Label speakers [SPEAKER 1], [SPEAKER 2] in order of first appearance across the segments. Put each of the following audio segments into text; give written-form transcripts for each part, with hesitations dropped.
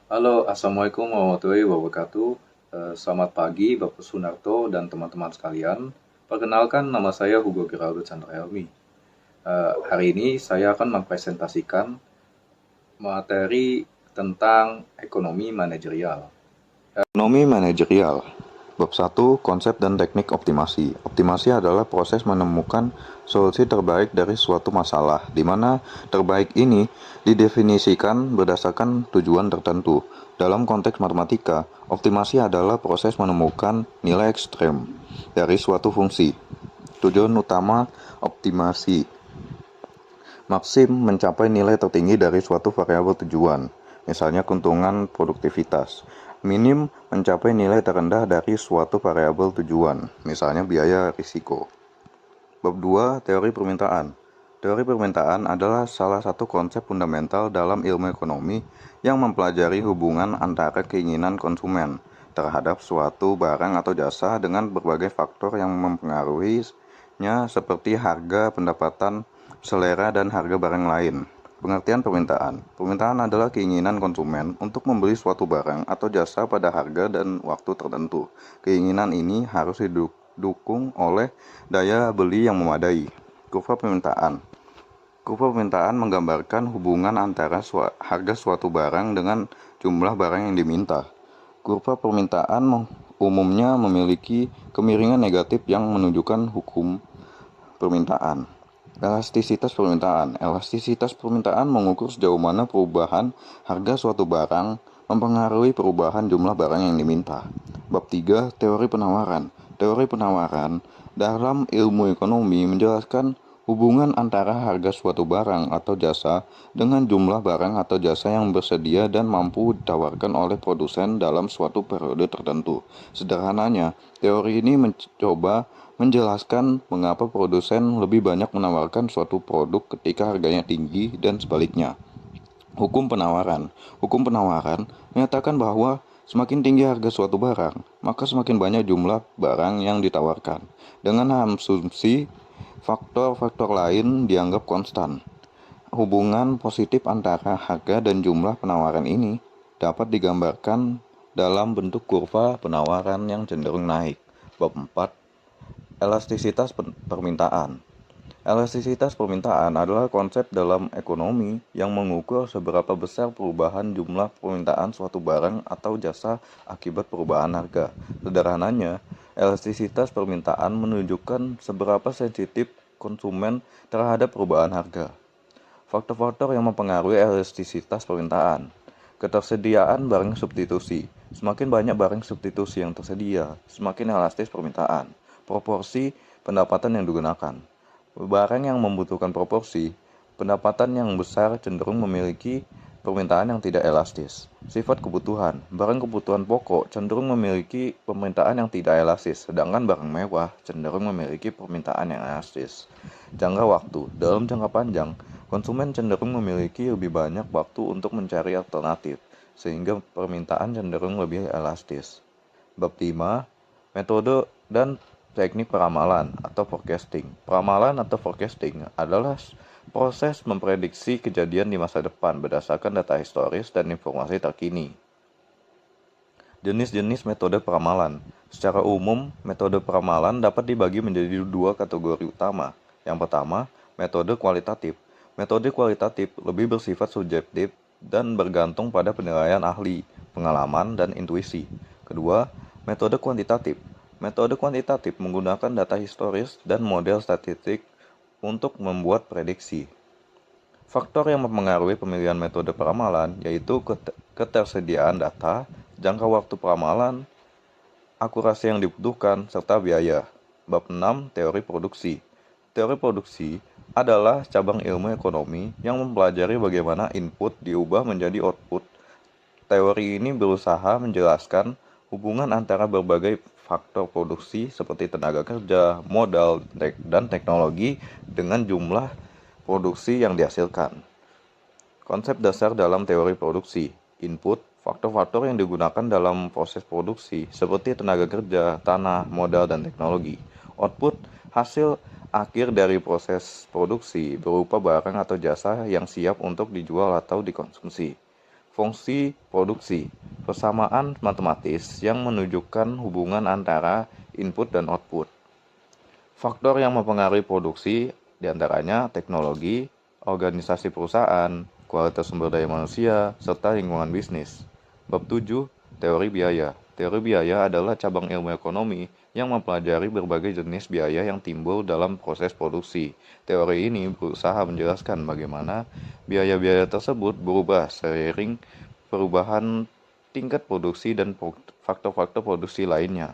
[SPEAKER 1] Halo, Assalamualaikum warahmatullahi wabarakatuh. Selamat pagi, Bapak Sunarto dan teman-teman sekalian. Perkenalkan, nama saya Hugo Geraldo Chandra Helmi. Hari ini saya akan mempresentasikan materi tentang ekonomi manajerial. Ekonomi manajerial. Bab 1, konsep dan teknik optimasi. Optimasi adalah proses menemukan solusi terbaik dari suatu masalah, di mana terbaik ini didefinisikan berdasarkan tujuan tertentu. Dalam konteks matematika, optimasi adalah proses menemukan nilai ekstrem dari suatu fungsi. Tujuan utama optimasi maksim mencapai nilai tertinggi dari suatu variabel tujuan, misalnya keuntungan produktivitas. Minim mencapai nilai terendah dari suatu variabel tujuan, misalnya biaya risiko. Bab 2, teori permintaan. Teori permintaan adalah salah satu konsep fundamental dalam ilmu ekonomi yang mempelajari hubungan antara keinginan konsumen terhadap suatu barang atau jasa dengan berbagai faktor yang mempengaruhinya seperti harga, pendapatan, selera, dan harga barang lain. Pengertian permintaan. Permintaan adalah keinginan konsumen untuk membeli suatu barang atau jasa pada harga dan waktu tertentu. Keinginan ini harus didukung oleh daya beli yang memadai. Kurva permintaan. Kurva permintaan menggambarkan hubungan antara harga suatu barang dengan jumlah barang yang diminta. Kurva permintaan umumnya memiliki kemiringan negatif yang menunjukkan hukum permintaan. Elastisitas permintaan. Elastisitas permintaan mengukur sejauh mana perubahan harga suatu barang mempengaruhi perubahan jumlah barang yang diminta. Bab 3, teori penawaran. Teori penawaran dalam ilmu ekonomi menjelaskan hubungan antara harga suatu barang atau jasa dengan jumlah barang atau jasa yang bersedia dan mampu ditawarkan oleh produsen dalam suatu periode tertentu. Sederhananya, teori ini mencoba menjelaskan mengapa produsen lebih banyak menawarkan suatu produk ketika harganya tinggi dan sebaliknya. Hukum penawaran. Hukum penawaran menyatakan bahwa semakin tinggi harga suatu barang, maka semakin banyak jumlah barang yang ditawarkan. Dengan asumsi faktor-faktor lain dianggap konstan. Hubungan positif antara harga dan jumlah penawaran ini dapat digambarkan dalam bentuk kurva penawaran yang cenderung naik. Bab 4, elastisitas permintaan. Elastisitas permintaan adalah konsep dalam ekonomi yang mengukur seberapa besar perubahan jumlah permintaan suatu barang atau jasa akibat perubahan harga. Sederhananya, elastisitas permintaan menunjukkan seberapa sensitif konsumen terhadap perubahan harga. Faktor-faktor yang mempengaruhi elastisitas permintaan. Ketersediaan barang substitusi. Semakin banyak barang substitusi yang tersedia, semakin elastis permintaan. Proporsi pendapatan yang digunakan. Barang yang membutuhkan proporsi pendapatan yang besar cenderung memiliki permintaan yang tidak elastis. Sifat kebutuhan. Barang kebutuhan pokok cenderung memiliki permintaan yang tidak elastis, sedangkan barang mewah cenderung memiliki permintaan yang elastis. Jangka waktu. Dalam jangka panjang, konsumen cenderung memiliki lebih banyak waktu untuk mencari alternatif, sehingga permintaan cenderung lebih elastis. Bab 5, metode dan teknik peramalan atau forecasting. Peramalan atau forecasting adalah proses memprediksi kejadian di masa depan berdasarkan data historis dan informasi terkini. Jenis-jenis metode peramalan. Secara umum, metode peramalan dapat dibagi menjadi dua kategori utama. Yang pertama, metode kualitatif. Metode kualitatif lebih bersifat subjektif dan bergantung pada penilaian ahli, pengalaman, dan intuisi. Kedua, metode kuantitatif. Metode kuantitatif menggunakan data historis dan model statistik untuk membuat prediksi. Faktor yang mempengaruhi pemilihan metode peramalan yaitu ketersediaan data, jangka waktu peramalan, akurasi yang dibutuhkan, serta biaya. Bab 6, teori produksi. Teori produksi adalah cabang ilmu ekonomi yang mempelajari bagaimana input diubah menjadi output. Teori ini berusaha menjelaskan hubungan antara berbagai faktor produksi seperti tenaga kerja, modal, dan teknologi dengan jumlah produksi yang dihasilkan. Konsep dasar dalam teori produksi. Input, faktor-faktor yang digunakan dalam proses produksi seperti tenaga kerja, tanah, modal, dan teknologi. Output, hasil akhir dari proses produksi berupa barang atau jasa yang siap untuk dijual atau dikonsumsi. fungsi produksi, persamaan matematis yang menunjukkan hubungan antara input dan output. Faktor yang mempengaruhi produksi diantaranya teknologi, organisasi perusahaan, kualitas sumber daya manusia, serta lingkungan bisnis. Bab 7. Teori biaya. Teori biaya adalah cabang ilmu ekonomi yang mempelajari berbagai jenis biaya yang timbul dalam proses produksi. Teori ini berusaha menjelaskan bagaimana biaya-biaya tersebut berubah seiring perubahan tingkat produksi dan faktor-faktor produksi lainnya.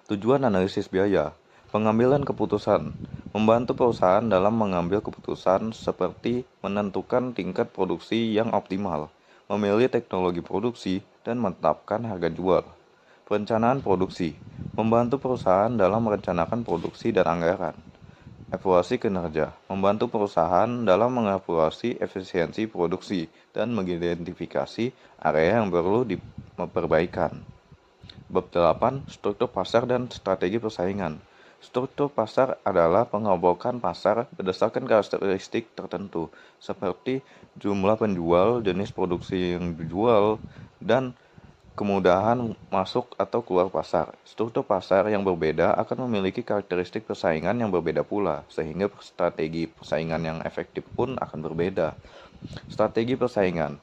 [SPEAKER 1] Tujuan analisis biaya. Pengambilan keputusan. Membantu perusahaan dalam mengambil keputusan seperti menentukan tingkat produksi yang optimal, memilih teknologi produksi, dan menetapkan harga jual. Perencanaan produksi. Membantu perusahaan dalam merencanakan produksi dan anggaran. Evaluasi kinerja. Membantu perusahaan dalam mengevaluasi efisiensi produksi dan mengidentifikasi area yang perlu diperbaikan. Bab 8. Struktur pasar dan strategi persaingan. Struktur pasar adalah pengelompokan pasar berdasarkan karakteristik tertentu, seperti jumlah penjual, jenis produksi yang dijual, dan kemudahan masuk atau keluar pasar. Struktur pasar yang berbeda akan memiliki karakteristik persaingan yang berbeda pula, sehingga strategi persaingan yang efektif pun akan berbeda. Strategi persaingan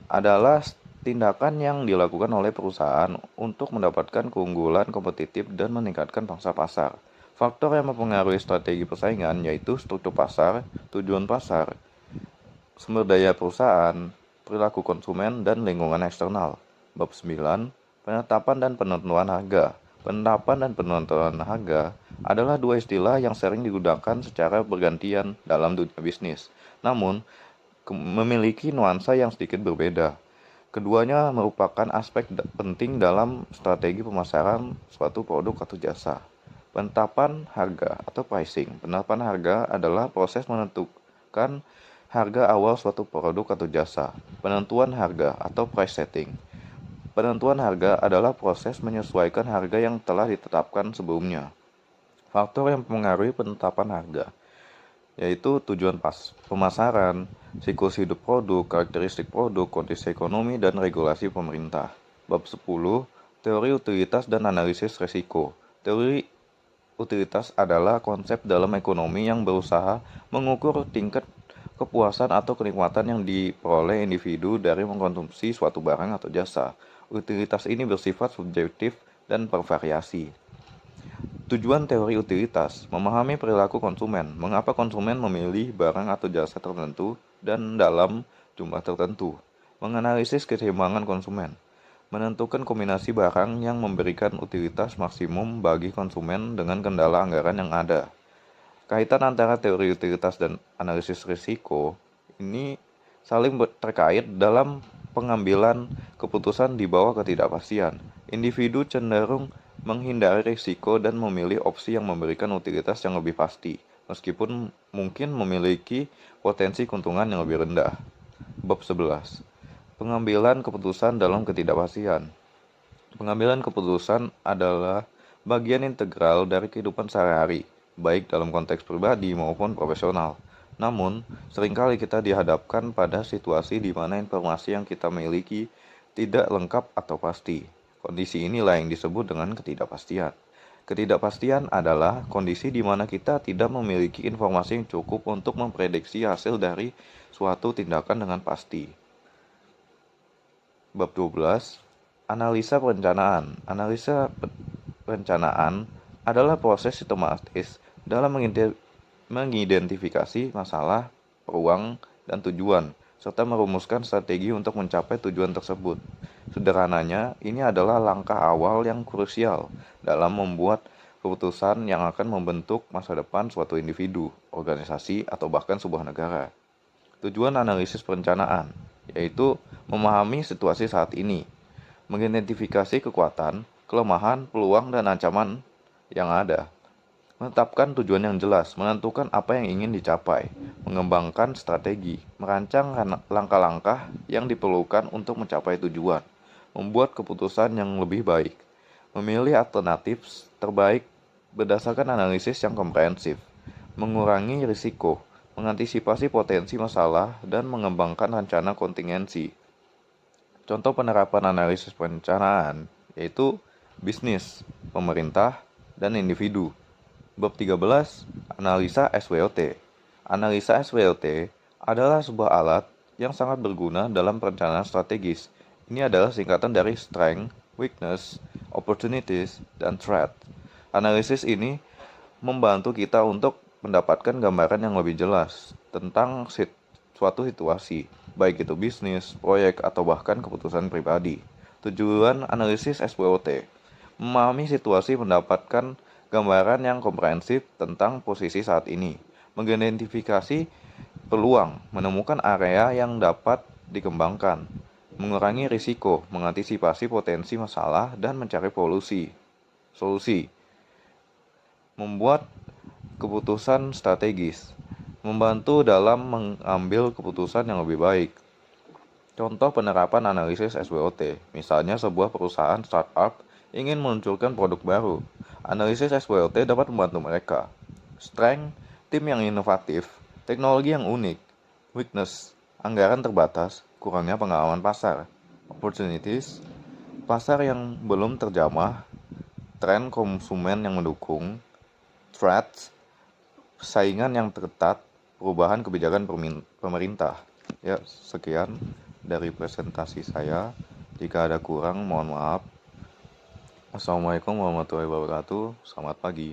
[SPEAKER 1] adalah tindakan yang dilakukan oleh perusahaan untuk mendapatkan keunggulan kompetitif dan meningkatkan pangsa pasar. Faktor yang mempengaruhi strategi persaingan yaitu struktur pasar, tujuan pasar, sumber daya perusahaan, perilaku konsumen, dan lingkungan eksternal. Bab 9. Penetapan dan penentuan harga. Penetapan dan penentuan harga adalah dua istilah yang sering digunakan secara bergantian dalam dunia bisnis, namun memiliki nuansa yang sedikit berbeda. Keduanya merupakan aspek penting dalam strategi pemasaran suatu produk atau jasa. Penetapan harga atau pricing. Penetapan harga adalah proses menentukan harga awal suatu produk atau jasa. Penentuan harga atau price setting. Penentuan harga adalah proses menyesuaikan harga yang telah ditetapkan sebelumnya. Faktor yang mempengaruhi penetapan harga yaitu tujuan pemasaran, siklus hidup produk, karakteristik produk, kondisi ekonomi, dan regulasi pemerintah. Bab 10. Teori utilitas dan analisis risiko. Teori utilitas adalah konsep dalam ekonomi yang berusaha mengukur tingkat kepuasan atau kenikmatan yang diperoleh individu dari mengkonsumsi suatu barang atau jasa. Utilitas ini bersifat subjektif dan bervariasi. Tujuan teori utilitas, memahami perilaku konsumen, mengapa konsumen memilih barang atau jasa tertentu dan dalam jumlah tertentu, menganalisis keseimbangan konsumen, menentukan kombinasi barang yang memberikan utilitas maksimum bagi konsumen dengan kendala anggaran yang ada. Kaitan antara teori utilitas dan analisis risiko ini saling terkait dalam pengambilan keputusan di bawah ketidakpastian. Individu cenderung menghindari risiko dan memilih opsi yang memberikan utilitas yang lebih pasti, meskipun mungkin memiliki potensi keuntungan yang lebih rendah. Bab 11. Pengambilan keputusan dalam ketidakpastian. Pengambilan keputusan adalah bagian integral dari kehidupan sehari-hari, baik dalam konteks pribadi maupun profesional. Namun, seringkali kita dihadapkan pada situasi di mana informasi yang kita miliki tidak lengkap atau pasti. Kondisi inilah yang disebut dengan ketidakpastian. Ketidakpastian adalah kondisi di mana kita tidak memiliki informasi yang cukup untuk memprediksi hasil dari suatu tindakan dengan pasti. Bab 12. Analisa perencanaan. Analisa perencanaan adalah proses sistematis dalam mengidentifikasi masalah, peluang, dan tujuan, serta merumuskan strategi untuk mencapai tujuan tersebut. Sederhananya, ini adalah langkah awal yang krusial dalam membuat keputusan yang akan membentuk masa depan suatu individu, organisasi, atau bahkan sebuah negara. Tujuan analisis perencanaan, yaitu memahami situasi saat ini, mengidentifikasi kekuatan, kelemahan, peluang, dan ancaman yang ada. Menetapkan tujuan yang jelas, menentukan apa yang ingin dicapai, mengembangkan strategi, merancang langkah-langkah yang diperlukan untuk mencapai tujuan, membuat keputusan yang lebih baik, memilih alternatif terbaik berdasarkan analisis yang komprehensif, mengurangi risiko, mengantisipasi potensi masalah, dan mengembangkan rencana kontingensi. Contoh penerapan analisis perencanaan yaitu bisnis, pemerintah, dan individu. Bab 13, analisa SWOT. Analisa SWOT adalah sebuah alat yang sangat berguna dalam perencanaan strategis. Ini adalah singkatan dari strength, weakness, opportunities, dan threat. Analisis ini membantu kita untuk mendapatkan gambaran yang lebih jelas tentang suatu situasi, baik itu bisnis, proyek, atau bahkan keputusan pribadi. Tujuan analisis SWOT: memahami situasi, mendapatkan gambaran yang komprehensif tentang posisi saat ini, mengidentifikasi peluang, menemukan area yang dapat dikembangkan, mengurangi risiko, mengantisipasi potensi masalah, dan mencari solusi, membuat keputusan strategis, membantu dalam mengambil keputusan yang lebih baik. Contoh penerapan analisis SWOT, misalnya sebuah perusahaan startup ingin meluncurkan produk baru. Analisis SWOT dapat membantu mereka. Strength, tim yang inovatif, teknologi yang unik. Weakness, anggaran terbatas, kurangnya pengalaman pasar. Opportunities, pasar yang belum terjamah, tren konsumen yang mendukung. Threats, saingan yang ketat, perubahan kebijakan pemerintah. Ya, sekian dari presentasi saya. Jika ada kurang, mohon maaf. Assalamualaikum warahmatullahi wabarakatuh. Selamat pagi.